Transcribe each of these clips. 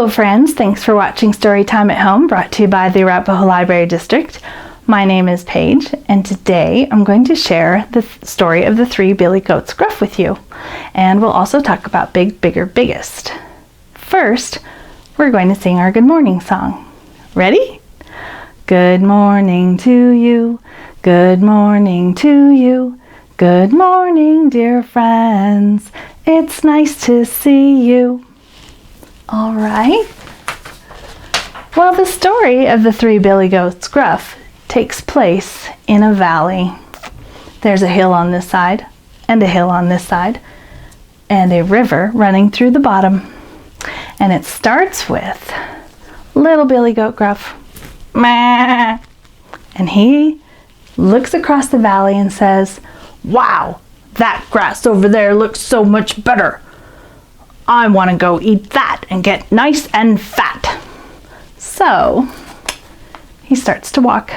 Hello friends, thanks for watching Storytime at Home, brought to you by the Arapahoe Library District. My name is Paige, and today I'm going to share the story of the Three Billy Goats Gruff with you. And we'll also talk about Big, Bigger, Biggest. First, we're going to sing our good morning song. Ready? Good morning to you, good morning to you, good morning dear friends, it's nice to see you. All right. Well, the story of the Three Billy Goats Gruff takes place in a valley. There's a hill on this side, and a hill on this side, and a river running through the bottom. And it starts with little Billy Goat Gruff. Meh. And he looks across the valley and says, "Wow, that grass over there looks so much better. I want to go eat that and get nice and fat." So he starts to walk.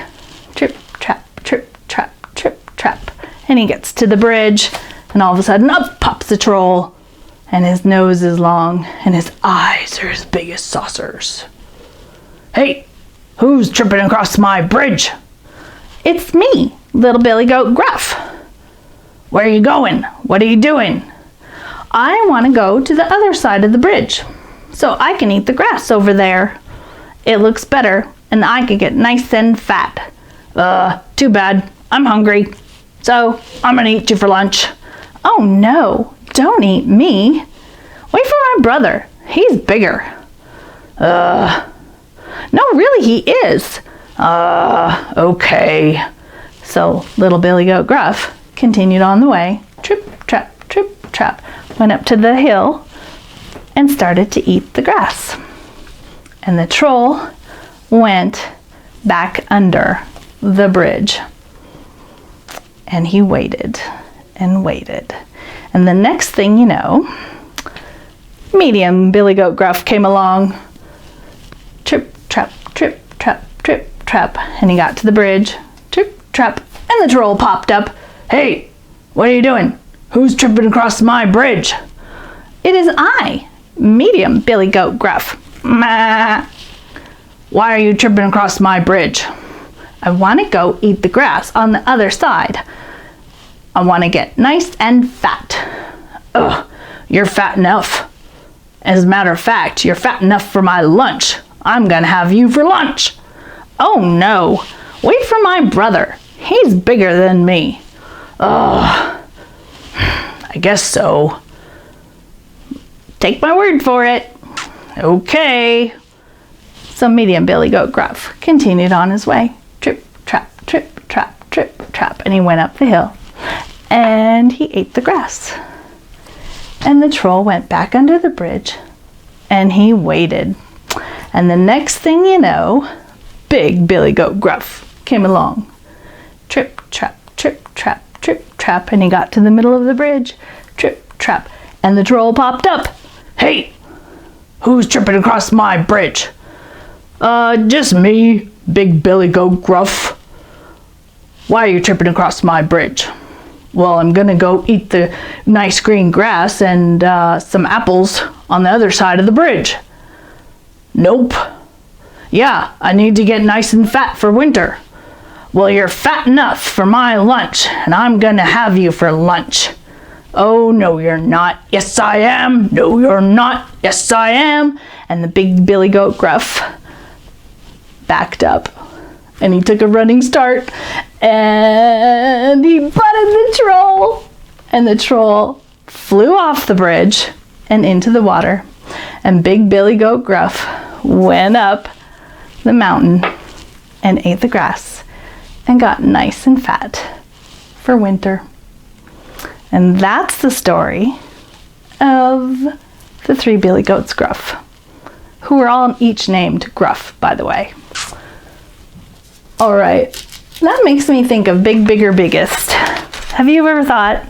Trip, trap, trip, trap, trip, trap. And he gets to the bridge, and all of a sudden up pops the troll. And his nose is long, and his eyes are as big as saucers. "Hey, who's tripping across my bridge?" "It's me, little Billy Goat Gruff." "Where are you going? What are you doing?" "I want to go to the other side of the bridge so I can eat the grass over there. It looks better and I can get nice and fat." Too bad. I'm hungry. So I'm going to eat you for lunch." "Oh no, don't eat me. Wait for my brother. He's bigger." "No, really he is." Okay." So little Billy Goat Gruff continued on the way. Trip, trap, trip, trap. Went up to the hill and started to eat the grass. And the troll went back under the bridge. And he waited and waited. And the next thing you know, medium Billy Goat Gruff came along. Trip, trap, trip, trap, trip, trap. And he got to the bridge. Trip, trap. And the troll popped up. "Hey, what are you doing? Who's tripping across my bridge?" "It is I, medium Billy Goat Gruff." "Meh." "Why are you tripping across my bridge?" "I want to go eat the grass on the other side. I want to get nice and fat." "Ugh, you're fat enough. As a matter of fact, you're fat enough for my lunch. I'm gonna have you for lunch." "Oh no, wait for my brother. He's bigger than me." "Ugh, I guess so. Take my word for it." "Okay." So medium Billy Goat Gruff continued on his way. Trip, trap, trip, trap, trip, trap. And he went up the hill. And he ate the grass. And the troll went back under the bridge. And he waited. And the next thing you know, big Billy Goat Gruff came along. Trip, trap, trip, trap, trip, trap. And he got to the middle of the bridge. Trip, trap. And the troll popped up. "Hey, who's tripping across my bridge?" Just me, big Billy Goat Gruff." "Why are you tripping across my bridge?" "Well, I'm gonna go eat the nice green grass and some apples on the other side of the bridge." "Nope." "Yeah, I need to get nice and fat for winter." "Well, you're fat enough for my lunch, and I'm gonna have you for lunch." "Oh, no, you're not." "Yes, I am." "No, you're not." "Yes, I am." And the big Billy Goat Gruff backed up, and he took a running start, and he butted the troll, and the troll flew off the bridge and into the water, and big Billy Goat Gruff went up the mountain and ate the grass and got nice and fat for winter. And that's the story of the Three Billy Goats Gruff, who were all each named Gruff, by the way. All right, that makes me think of Big, Bigger, Biggest. Have you ever thought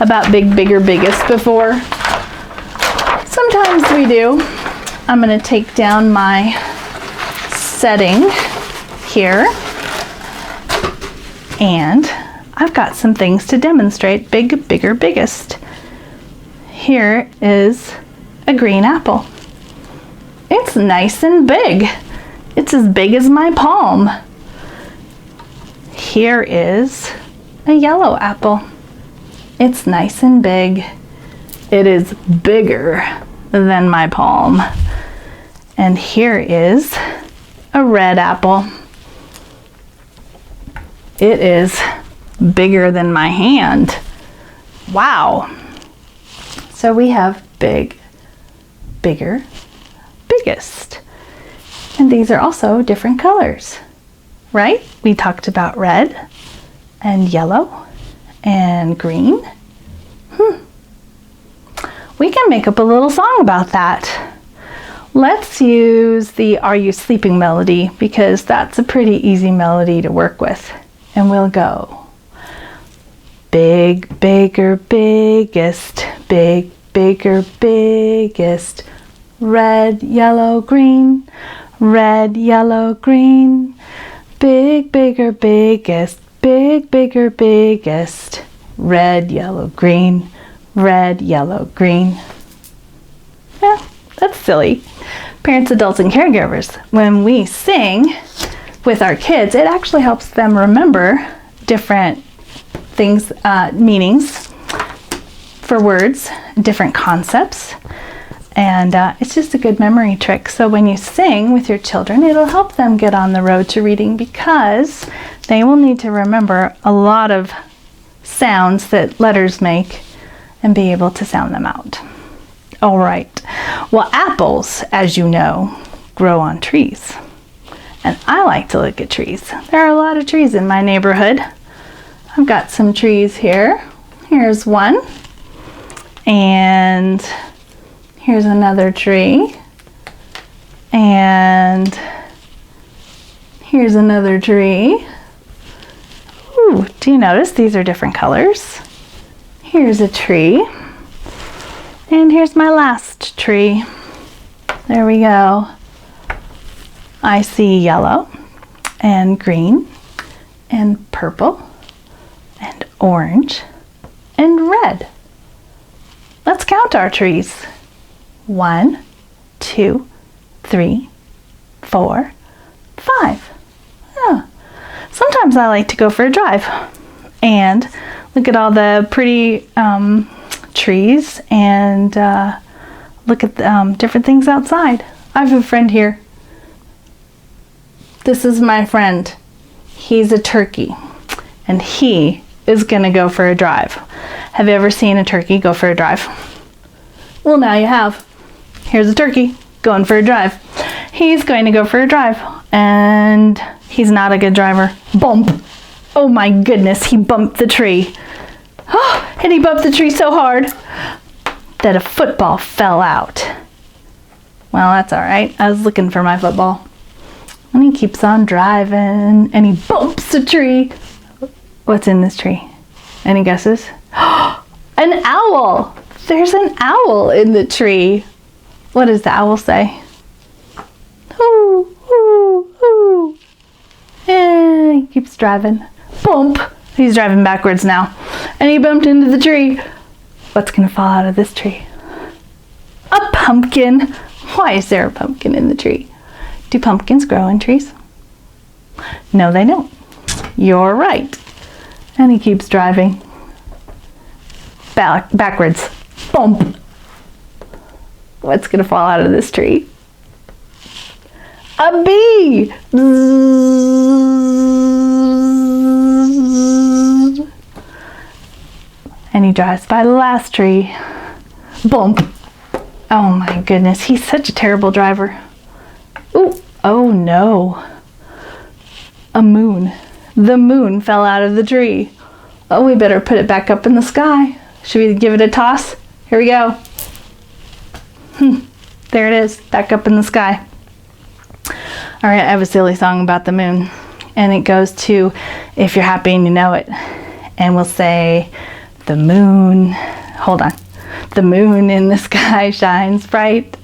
about Big, Bigger, Biggest before? Sometimes we do. I'm going to take down my setting here, and I've got some things to demonstrate Big, Bigger, Biggest. Here is a green apple. It's nice and big. It's as big as my palm. Here is a yellow apple. It's nice and big. It is bigger than my palm. And here is a red apple. It is bigger than my hand. Wow. So we have big, bigger, biggest. And these are also different colors, right? We talked about red and yellow and green. We can make up a little song about that. Let's use the Are You Sleeping melody because that's a pretty easy melody to work with. And we'll go. Big, bigger, biggest, big, bigger, biggest, red, yellow, green, red, yellow, green, big, bigger, biggest, big, bigger, biggest, red, yellow, green, red, yellow, green. Yeah, that's silly. Parents, adults, and caregivers, when we sing with our kids, it actually helps them remember different things, meanings for words, different concepts, and it's just a good memory trick. So when you sing with your children, it'll help them get on the road to reading because they will need to remember a lot of sounds that letters make and be able to sound them out. All right. Well, apples, as you know, grow on trees. And I like to look at trees. There are a lot of trees in my neighborhood. I've got some trees here. Here's one. And here's another tree. And here's another tree. Ooh, do you notice these are different colors? Here's a tree. And here's my last tree. There we go. I see yellow and green and purple and orange and red. Let's count our trees. 1, 2, 3, 4, 5. Yeah. Sometimes I like to go for a drive and look at all the pretty trees and look at different things outside. I have a friend here. This is my friend. He's a turkey and he is gonna go for a drive. Have you ever seen a turkey go for a drive? Well, now you have. Here's a turkey going for a drive. He's going to go for a drive and he's not a good driver. Bump. Oh my goodness, he bumped the tree. Oh, and he bumped the tree so hard that a football fell out. Well, that's all right. I was looking for my football. And he keeps on driving and he bumps the tree. What's in this tree? Any guesses? An owl. There's an owl in the tree. What does the owl say? Hoo, hoo, hoo. And he keeps driving. Bump. He's driving backwards now. And he bumped into the tree. What's going to fall out of this tree? A pumpkin. Why is there a pumpkin in the tree? Do pumpkins grow in trees? No, they don't. You're right. And he keeps driving. Backwards. Bump. What's going to fall out of this tree? A bee. And he drives by the last tree. Bump. Oh my goodness, he's such a terrible driver. Ooh, oh no. A moon. The moon fell out of the tree. Oh, we better put it back up in the sky. Should we give it a toss? Here we go. There it is, back up in the sky. All right, I have a silly song about the moon. And it goes to If You're Happy and You Know It. And we'll say, the moon, hold on. The moon in the sky shines bright.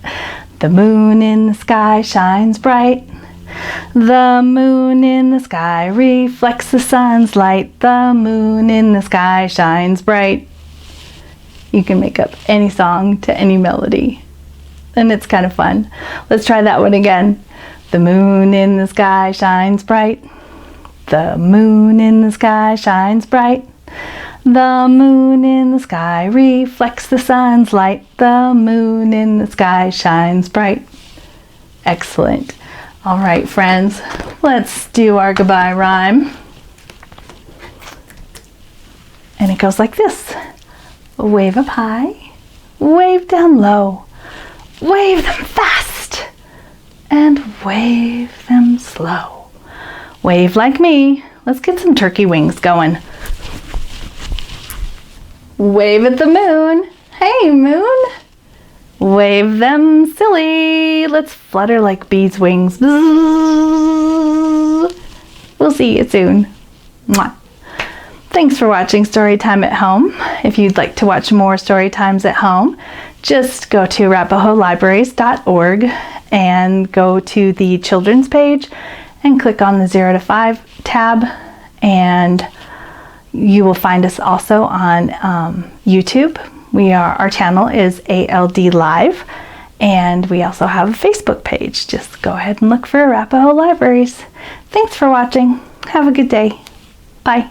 The moon in the sky shines bright. The moon in the sky reflects the sun's light. The moon in the sky shines bright. You can make up any song to any melody. And it's kind of fun. Let's try that one again. The moon in the sky shines bright. The moon in the sky shines bright. The moon in the sky reflects the sun's light. The moon in the sky shines bright. Excellent. All right, friends, let's do our goodbye rhyme. And it goes like this. Wave up high, wave down low, wave them fast, and wave them slow. Wave like me. Let's get some turkey wings going. Wave at the moon. Hey, moon. Wave them silly. Let's flutter like bees' wings. We'll see you soon. Mwah. Thanks for watching Storytime at Home. If you'd like to watch more story times at home, just go to arapahoelibraries.org and go to the children's page and click on the 0 to 5 tab, and you will find us also on YouTube. Our channel is ALD Live, and we also have a Facebook page. Just go ahead and look for Arapahoe Libraries. Thanks for watching. Have a good day. Bye.